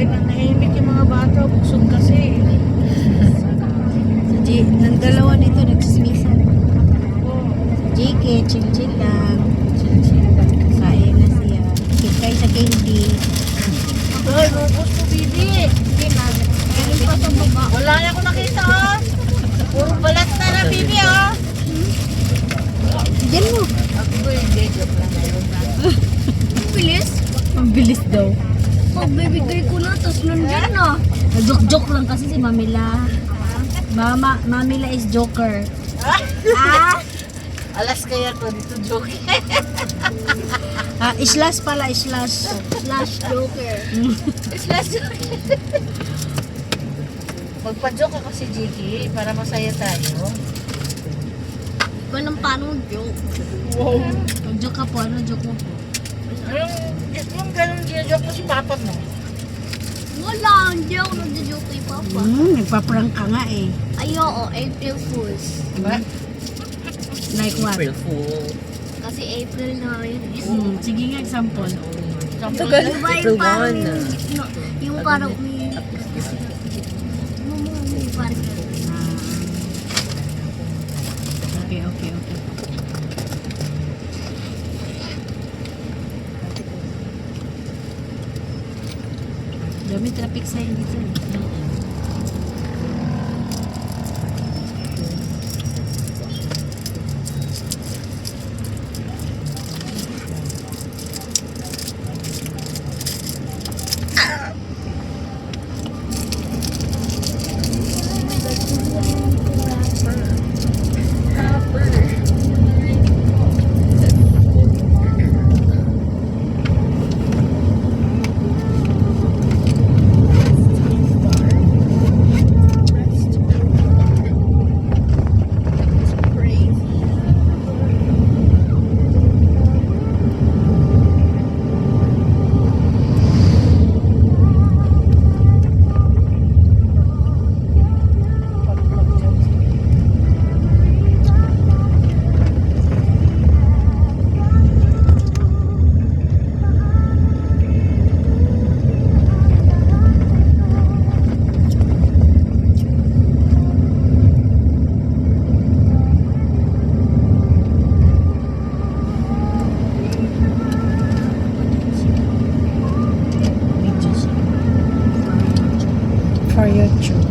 Ay, nanahimik yung mga bata. Busog kasi. Ng dalawa nito nagsismisan. Oh. JK, chill-chill lang. Kain na siya. Kikay sa candy. Ay, lubos ko, bibi. Hindi na. Ganun pa sa baba. Wala na ako nakita, oh. Puro balat na, bibi, oh. Diyan mo. Ako ko hindi. Joke lang ngayon. Ang bilis. Ang bilis daw. Pagbibigay ko na, tapos nandyan na. Joke lang kasi si Mamila. Mamila is joker. Ah? Alas kaya ko dito, joke. Slash pala, slash. Slash joker. Slash joke. Magpa-joke ako si Jiki para masaya tayo. Ikaw nang paano joke. Wow. Joke ka po, ano joke mo po? Yung ganun ginajoke mo si Papa mo. Wala, hindi ako nagjo-joke kay Papa. Nagpa-prank ka nga eh. Ay, oo, April Fools. Diba? Like what? April Fool. Kasi April na yun eh. Sige nga, example. Tagal. Diba April yung parang 1. yung parang may parang Okay. Dami traffic sign dito. For YouTube.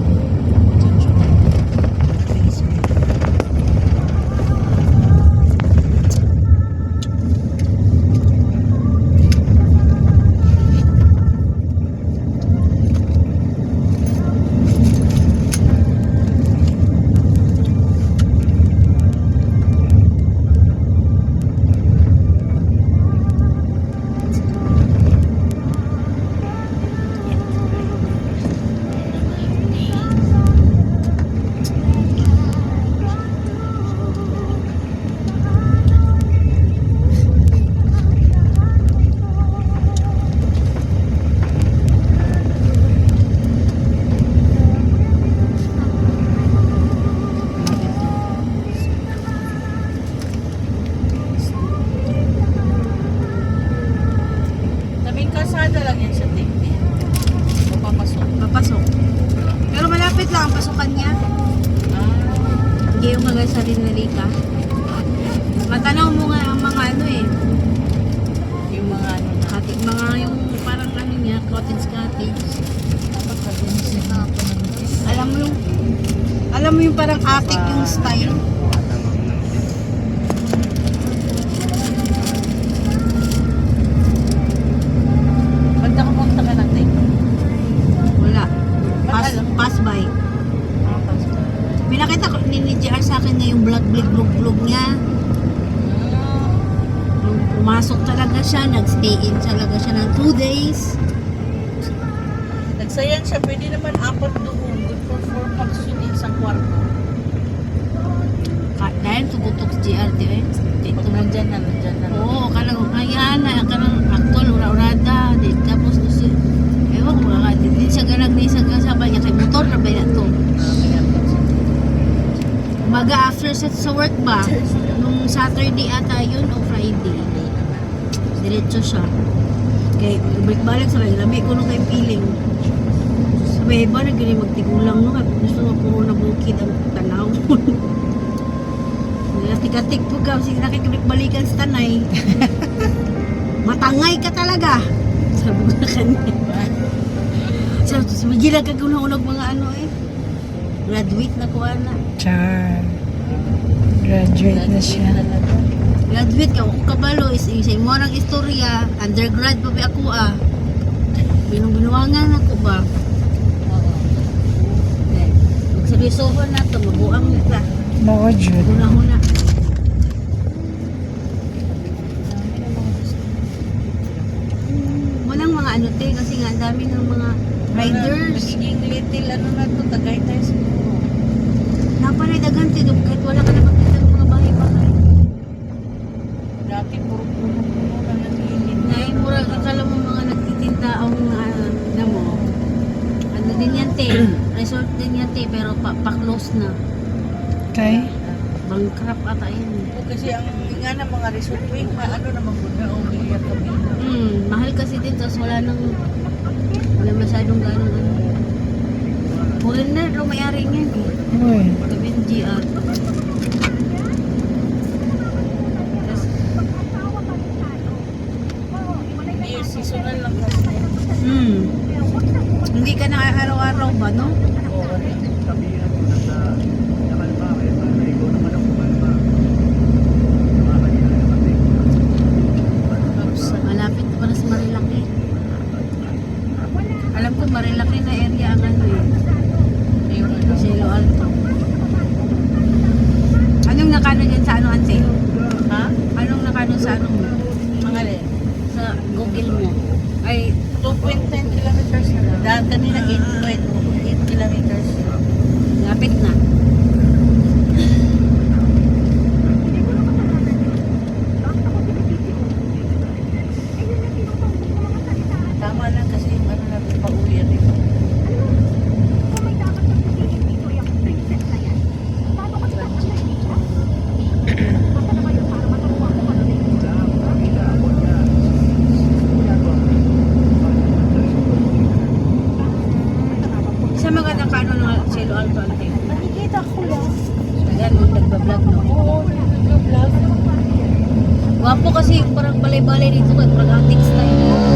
Tabing kalsada lang yan sa tingin. Papasok. Papasok. Pero malapit lang ang pasukan niya. Hindi yung mga sa Rinalika. Matanaw mo nga ang mga ano eh. Yung mga ano na. Mga yung parang ano niya, cottage. Alam mo yung parang attic yung style. Ba't nakapunta ka natin? Wala. Pass by. Pinakita ko ni JR sa akin na yung vlog niya. Nung pumasok talaga siya, nag-stay in talaga siya ng 2 days. Nagsayan siya, pwede naman 4 doon. Good for 4 packs yun isang kwarto. Dahil tugutok si JR, di eh. Pag nandyan na. Oo, kanang ayan, kanang aktual, ura-urada. Tapos gusto, ewan ko nga, di siya ganag ni sa kasabay niya, kay motor na ba na to? Umaga after sa work ba? Nung Saturday ata yun o Friday. Diretso siya. Kay balik-balik sa kanya, lami ko nung kay feeling. Sabi, ba na gini magtigulang no? Kaya gusto nga puro na bukid ang tanaw. Natik-atik po ka, sige nakikibalik-balikan sa tanay. Matangay ka talaga. Sabi ko na kanya. Sabi, gila ka gulang-ulag mga ano eh. Graduate na ko ana. Char. Graduate na siya. Graduate ka, ako kabalo is sa imo ng istorya, undergrad pa ba ako ah. Binuwangan ako ba? Magseryosohon na to, mabuang na ta. Mao jud. Huna-huna. Walang mga ano te, kasi nga ang dami ng mga riders. Nagiging little ano na to, tagay tayo siguro. Napanay dagan te, kahit wala ka na makita ng mga bahay-bahay. Dati puro-puno na nagiging. Naimurag, akala mo mga nagtitinda ang na mo. Ano din yan te, resort din yan te, pero pa-close na. Kay Bankrupt ata yun. Kasi ang nga ng mga resort wing, ano naman muna, umiiyak kami. Mahal kasi din, tapos wala masyadong ganong ano. Foreigner daw may-ari niyan eh. uy. Kami ng GR. Tapos, Hindi, seasonal lang kasi. hindi ka na araw-araw ba, no? Tapos, malapit pa na sa Marilaki. Alam ko, Marilaki na area ang ano eh. Ayun, ano. Cielo Alto. Anong nakano dyan sa ano, ante? Ha? Anong nakano sa ano mo? Mga rin. Sa Google mo? Ay, 2.10 kilometers na lang. Dahil kanina 8 kilometers. lapit na. Tama lang kasi yung ano natin pa-uwi dito. Sa magandang kano ng Cielo Alto, ante? Nakikita ko lang. Ayan, nung nagbablog, no? Oo, nag-vlog. Wapo kasi yung parang balay-balay dito, parang antique style.